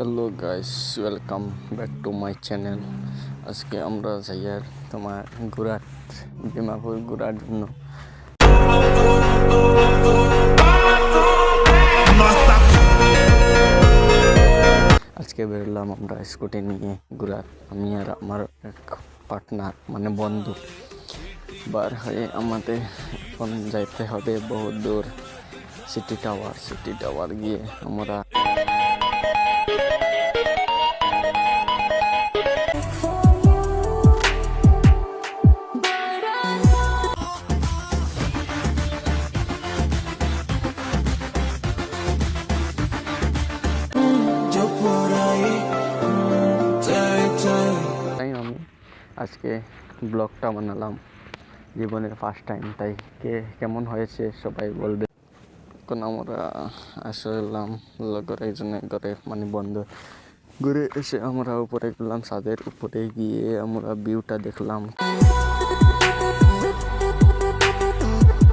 Hello guys, welcome back to my channel. আজকে আমরা যাই আর তোমার ঘোরার ডিমাপুর ঘোরার জন্য। আজকে বেরোলাম আমরা স্কুটি নিয়ে ঘোরার, আমি আর আমার এক পার্টনার মানে বন্ধু। বার হয়ে আমাদের এখন যাইতে হবে বহুত দূর, সিটি টাওয়ার গিয়ে আমরা আমি আজকে ব্লগটা বানালাম জীবনের ফার্স্ট টাইম, তাই কেমন হয়েছে সবাই বলবে। এখন আমরা আসলাম লগের একজনের ঘরে মানে বন্ধু, ঘুরে এসে আমরা উপরে গেলাম, ছাদের উপরে গিয়ে আমরা ভিউটা দেখলাম।